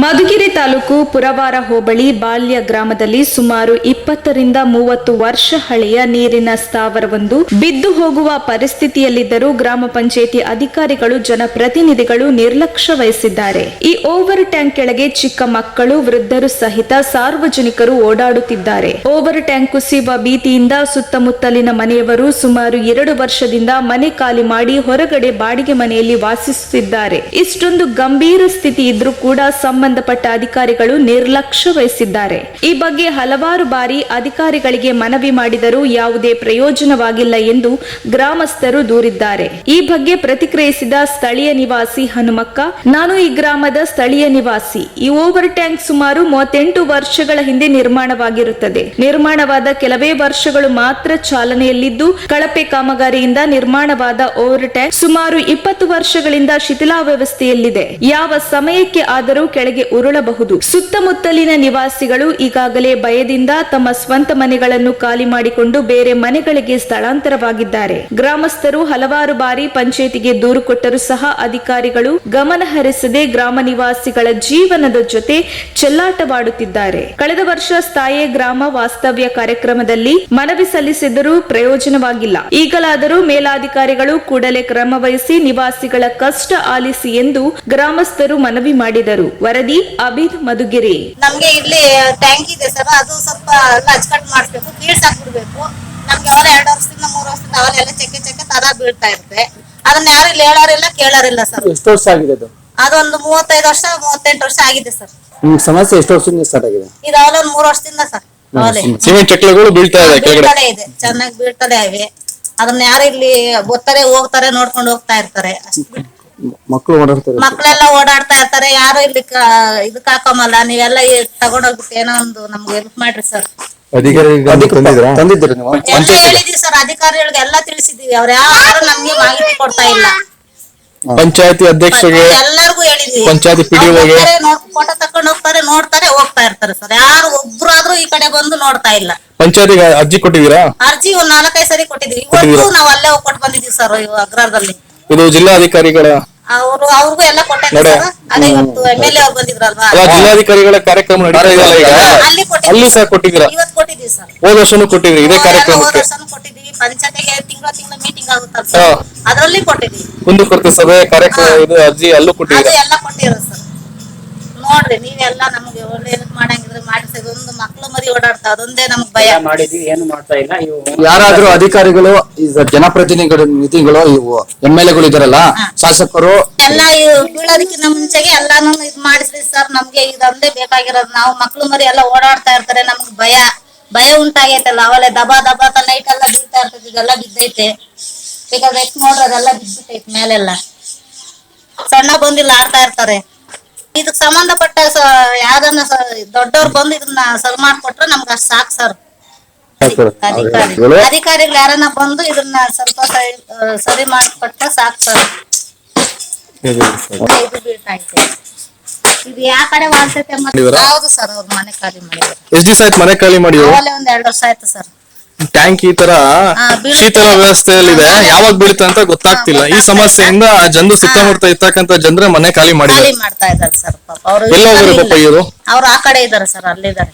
ಮಧುಗಿರಿ ತಾಲೂಕು ಪುರವಾರ ಹೋಬಳಿ ಬಾಲ್ಯ ಗ್ರಾಮದಲ್ಲಿ ಸುಮಾರು 20 ರಿಂದ 30 ವರ್ಷ ಹಳೆಯ ನೀರಿನ ಸ್ಥಾವರವೊಂದು ಬಿದ್ದು ಹೋಗುವ ಪರಿಸ್ಥಿತಿಯಲ್ಲಿದ್ದರೂ ಗ್ರಾಮ ಪಂಚಾಯಿತಿ ಅಧಿಕಾರಿಗಳು ಜನಪ್ರತಿನಿಧಿಗಳು ನಿರ್ಲಕ್ಷ್ಯ ವಹಿಸಿದ್ದಾರೆ. ಈ ಓವರ್ ಟ್ಯಾಂಕ್ ಕೆಳಗೆ ಚಿಕ್ಕ ಮಕ್ಕಳು ವೃದ್ಧರು ಸಹಿತ ಸಾರ್ವಜನಿಕರು ಓಡಾಡುತ್ತಿದ್ದಾರೆ. ಓವರ್ ಟ್ಯಾಂಕ್ ಕುಸಿಯುವ ಭೀತಿಯಿಂದ ಸುತ್ತಮುತ್ತಲಿನ ಮನೆಯವರು ಸುಮಾರು 2 ವರ್ಷದಿಂದ ಮನೆ ಖಾಲಿ ಮಾಡಿ ಹೊರಗಡೆ ಬಾಡಿಗೆ ಮನೆಯಲ್ಲಿ ವಾಸಿಸುತ್ತಿದ್ದಾರೆ. ಇಷ್ಟೊಂದು ಗಂಭೀರ ಸ್ಥಿತಿ ಇದ್ರೂ ಕೂಡ ಸಂಬಂಧಪಟ್ಟ ಅಧಿಕಾರಿಗಳು ನಿರ್ಲಕ್ಷ್ಯ ವಹಿಸಿದ್ದಾರೆ. ಈ ಬಗ್ಗೆ ಹಲವಾರು ಬಾರಿ ಅಧಿಕಾರಿಗಳಿಗೆ ಮನವಿ ಮಾಡಿದರೂ ಯಾವುದೇ ಪ್ರಯೋಜನವಾಗಿಲ್ಲ ಎಂದು ಗ್ರಾಮಸ್ಥರು ದೂರಿದ್ದಾರೆ. ಈ ಬಗ್ಗೆ ಪ್ರತಿಕ್ರಿಯಿಸಿದ ಸ್ಥಳೀಯ ನಿವಾಸಿ ಹನುಮಕ್ಕ, ನಾನು ಈ ಗ್ರಾಮದ ಸ್ಥಳೀಯ ನಿವಾಸಿ. ಈ ಓವರ್ ಟ್ಯಾಂಕ್ ಸುಮಾರು 38 ವರ್ಷಗಳ ಹಿಂದೆ ನಿರ್ಮಾಣವಾಗಿರುತ್ತದೆ. ನಿರ್ಮಾಣವಾದ ಕೆಲವೇ ವರ್ಷಗಳು ಮಾತ್ರ ಚಾಲನೆಯಲ್ಲಿದ್ದು ಕಳಪೆ ಕಾಮಗಾರಿಯಿಂದ ನಿರ್ಮಾಣವಾದ ಓವರ್ ಟ್ಯಾಂಕ್ ಸುಮಾರು 20 ವರ್ಷಗಳಿಂದ ಶಿಥಿಲಾವಸ್ಥೆಯಲ್ಲಿದೆ. ಯಾವ ಸಮಯಕ್ಕೆ ಆದರೂ ಕೆಳಗೆ ಉರುಳಬಹುದು. ಸುತ್ತಮುತ್ತಲಿನ ನಿವಾಸಿಗಳು ಈಗಾಗಲೇ ಭಯದಿಂದ ತಮ್ಮ ಸ್ವಂತ ಮನೆಗಳನ್ನು ಖಾಲಿ ಮಾಡಿಕೊಂಡು ಬೇರೆ ಮನೆಗಳಿಗೆ ಸ್ಥಳಾಂತರವಾಗಿದ್ದಾರೆ. ಗ್ರಾಮಸ್ಥರು ಹಲವಾರು ಬಾರಿ ಪಂಚಾಯಿತಿಗೆ ದೂರು ಕೊಟ್ಟರೂ ಸಹ ಅಧಿಕಾರಿಗಳು ಗಮನ ಹರಿಸದೆ ಗ್ರಾಮ ನಿವಾಸಿಗಳ ಜೀವನದ ಜೊತೆ ಚೆಲ್ಲಾಟವಾಡುತ್ತಿದ್ದಾರೆ. ಕಳೆದ ವರ್ಷ ಸ್ಥಾಯಿ ಗ್ರಾಮ ವಾಸ್ತವ್ಯ ಕಾರ್ಯಕ್ರಮದಲ್ಲಿ ಮನವಿ ಸಲ್ಲಿಸಿದರೂ ಪ್ರಯೋಜನವಾಗಿಲ್ಲ. ಈಗಲಾದರೂ ಮೇಲಾಧಿಕಾರಿಗಳು ಕೂಡಲೇ ಕ್ರಮ ವಹಿಸಿ ನಿವಾಸಿಗಳ ಕಷ್ಟ ಆಲಿಸಿ ಎಂದು ಗ್ರಾಮಸ್ಥರು ಮನವಿ ಮಾಡಿದರು. ವರದಿ ಅಬಿದ್, ಮಧುಗಿರಿ. ನಮ್ಗೆ ಇಲ್ಲಿ ಟ್ಯಾಂಕ್ ಇದೆ ಸರ್, ಅದು ಸ್ವಲ್ಪ ಅಚ್ಚಕಟ್ಟು ಮಾಡಿಸ್ಬೇಕು, ಬೀಳ್ಸ್ ಹಾಕ್ಬಿಡ್ಬೇಕು. ನಮ್ಗೆ ಅವಾಗ 2 ವರ್ಷದಿಂದ 3 ವರ್ಷದಿಂದ ಅವೆಲ್ಲ ಚೆಕ್ಕೆ ತದ ಬೀಳ್ತಾ ಇರುತ್ತೆ. ಅದನ್ನ ಯಾರು ಇಲ್ಲಿ ಹೇಳೋರಿಲ್ಲ ಕೇಳೋರಿಲ್ಲ ಸರ್. ಎಷ್ಟು ವರ್ಷ ಆಗಿದೆ ಅದು? ಅದೊಂದು 35 ವರ್ಷ 38 ವರ್ಷ ಆಗಿದೆ ಸರ್. ನಿಮ್ ಸಮಸ್ಯೆ ಎಷ್ಟು ವರ್ಷದಿಂದ ಸ್ಟಾರ್ಟ್ ಆಗಿದೆ? ಇದು ಅವೆಲ್ಲ ಒಂದು 3 ವರ್ಷದಿಂದ ಸರ್. ಸಿಮೆಂಟ್ ಚಕ್ರಗಳು ಬೀಳ್ತಾ ಇದೆ, ಚೆನ್ನಾಗಿ ಬೀಳ್ತದೆ ಇವೆ. ಅದನ್ನ ಯಾರು ಇಲ್ಲಿ ಬರ್ತಾರೆ ಹೋಗ್ತಾರೆ ನೋಡ್ಕೊಂಡು ಹೋಗ್ತಾ ಇರ್ತಾರೆ. ಮಕ್ಕಳು ಓಡಾಡ್ತಾರೆ, ಮಕ್ಕಳೆಲ್ಲ ಓಡಾಡ್ತಾ ಇರ್ತಾರೆ. ಯಾರು ಇಲ್ಲಿ ಇದಕ್ ಹಾಕಮಲ್ಲ. ನೀವೆಲ್ಲ ತಗೊಂಡೋಗ್ಬಿಟ್ಟು ಏನೋ ಒಂದು ನಮ್ಗೆ ಹೆಲ್ಪ್ ಮಾಡ್ರಿ ಸರ್. ತಂದಿದ್ದೀರಿ ನೀವು? ಎಲ್ಲ ಹೇಳಿದೀವಿ ಸರ್, ಅಧಿಕಾರಿಗಳಿಗೆ ಎಲ್ಲ ತಿಳಿಸಿದೀವಿ. ಅವ್ರು ಯಾರು ನಮ್ಗೆ ಮಾಹಿತಿ ಕೊಡ್ತಾ ಇಲ್ಲ. ಪಂಚಾಯತಿ ಅಧ್ಯಕ್ಷರಿಗೆ ಎಲ್ಲರಿಗೂ ಹೇಳಿದೀವಿ. ಪಂಚಾಯತಿ ಪಿಡಿಒಗೆ ಫೋಟೋ ತಕೊಂಡು ಹೋಗ್ತಾರೆ, ನೋಡ್ತಾರೆ, ಹೋಗ್ತಾ ಇರ್ತಾರೆ ಸರ್. ಯಾರು ಒಬ್ರಾದ್ರೂ ಈ ಕಡೆ ಬಂದು ನೋಡ್ತಾ ಇಲ್ಲ. ಪಂಚಾಯತಿಗೆ ಅರ್ಜಿ ಕೊಟ್ಟಿದ್ದೀರಾ? ಅರ್ಜಿ ಒಂದ್ 4-5 ಸರಿ ಕೊಟ್ಟಿದೀವಿ. ಇವತ್ತು ನಾವು ಅಲ್ಲೇ ಹೋಗಿ ಕೊಟ್ಟು ಬಂದಿದೀವಿ ಸರ್ ಅಗ್ರದಲ್ಲಿ. ಇದು ಜಿಲ್ಲಾಧಿಕಾರಿಗಳ ಅವ್ರಿಗೂ ಎಲ್ಲ ಕೊಟ್ಟಿದ್ದೀವಿ ಸರ್. ಅದೇ ಇವತ್ತು MLA ಅವ್ರು ಬಂದಿದ್ರಲ್ವಾ, ಜಿಲ್ಲಾಧಿಕಾರಿಗಳ ಕಾರ್ಯಕ್ರಮ ನಡೀತಾ ಇದೆಯಲ್ಲ ಈಗ, ಅಲ್ಲಿ ಸಹ ಕೊಟ್ಟಿದ್ದೀರಾ? ಇವತ್ತು ಕೊಟ್ಟಿದೀವಿ ಸರ್. ಹೋದ ವರ್ಷನೂ ಕೊಟ್ಟಿದ್ರಿ ಇದೇ ಕಾರ್ಯಕ್ರಮಕ್ಕೆ? ಕೊಟ್ಟಿದೀವಿ. ಪಂಚಾಯತಿಗೆ ತಿಂಗಳ ಮೀಟಿಂಗ್ ಆಗುತ್ತಲ್ಲ ಸರ್, ಅದ್ರಲ್ಲಿ ಕೊಟ್ಟಿದೀವಿ. ಕುಂದುಕೊರತೆ ಸಭೆ ಕಾರ್ಯಕ್ರಮ ಇದು ಅರ್ಜಿ ಅಲ್ಲೂ ಕೊಟ್ಟಿದ್ದೀರಾ? ಎಲ್ಲ ಕೊಟ್ಟಿರೋದು ಸರ್. ನೋಡ್ರಿ ನೀವೆಲ್ಲ ನಮ್ಗೆ ಒಳ್ಳೇದ್ ಮಾಡಂಗಿದ್ರೆ ಮಾಡಿಸಿ. ಒಂದು ಮಕ್ಳು ಮರಿ ಓಡಾಡ್ತಾ, ಅದೊಂದೇ ನಮ್ಗೆ ಭಯ. ಮಾಡಿದ್ವಿ, ಏನು ಮಾಡ್ತಾ ಇಲ್ಲ. ಯಾರಾದ್ರೂ ಅಧಿಕಾರಿಗಳು, ನಿಧಿಗಳು, ಇವು MLA ಇದಾರಲ್ಲ, ಶಾಸಕರು ಎಲ್ಲ ಬೀಳೋದಕ್ಕಿಂತ ಮುಂಚೆಗೆ ಎಲ್ಲಾನು ಇದ್ ಮಾಡಿಸ್ರಿ ಸರ್. ನಮ್ಗೆ ಇದೊಂದೇ ಬೇಕಾಗಿರೋದು. ನಾವು ಮಕ್ಳು ಮರಿ ಎಲ್ಲ ಓಡಾಡ್ತಾ ಇರ್ತಾರೆ, ನಮ್ಗೆ ಭಯ ಉಂಟಾಗೈತಲ್ಲ. ಅವಳೆ ದಬಾ ನೈಟ್ ಎಲ್ಲ ಬೀಳ್ತಾ ಇರ್ತದೆ. ಇದೆಲ್ಲ ಬಿದ್ದೈತೆ. ಬೇಕಾದ್ರೆ ನೋಡ್ರಿ ಅದೆಲ್ಲ ಬಿದ್ಬಿಟ್ಟೈತೆ ಮೇಲೆಲ್ಲ. ಸಣ್ಣ ಬಂದಿಲ್ಲ ಆಡ್ತಾ ಇರ್ತಾರೆ. ಇದಕ್ ಸಂಬಂಧಪಟ್ಟ ಯಾವ್ದನ್ನ ದೊಡ್ಡವ್ರು ಬಂದು ಇದನ್ನ ಸರಿ ಮಾಡ್ಕೊಟ್ರೆ ನಮ್ಗೆ ಅಷ್ಟ್ ಸಾಕು ಸರ್. ಅಧಿಕಾರಿಗಳು ಯಾರನ್ನ ಬಂದು ಇದನ್ನ ಸ್ವಲ್ಪ ಸರಿ ಮಾಡ್ಕೊಟ್ರೆ ಸಾಕು ಸರ್. ಇದು ಬೀಳ್ತಾ ಐತೆ. ಇದು ಯಾವ ಕಡೆ ವಾಲ್ಸೈತೆ? ಹೌದು ಸರ್, ಅವ್ರ ಮನೆ ಖಾಲಿ ಮಾಡಿದ್ರು. ಎಷ್ಟು ದಿವಸ ಆಯ್ತು ಮನೆ ಖಾಲಿ ಮಾಡಿ? ಒಂದ್ 2 ವರ್ಷ ಆಯ್ತು ಸರ್. ಟ್ಯಾಂಕ್ ಈ ತರ ಶೀತಲ ವ್ಯವಸ್ಥೆಯಲ್ಲಿದೆ, ಯಾವಾಗ ಬೀಳುತ್ತೆ ಅಂತ ಗೊತ್ತಾಗ್ತಿಲ್ಲ. ಈ ಸಮಸ್ಯೆಯಿಂದ ಜನರು ಸುತ್ತಮುತ್ತ ಇರ್ತಕ್ಕಂತ ಜನರ ಮನೆ ಖಾಲಿ ಮಾಡ್ತಾ ಇದ್ದಾರೆ ಸರ್. ಪಾಪ ಅವ್ರು ಅವ್ರು ಆ ಕಡೆ ಇದಾರೆ ಸರ್, ಅಲ್ಲಿದ್ದಾರೆ.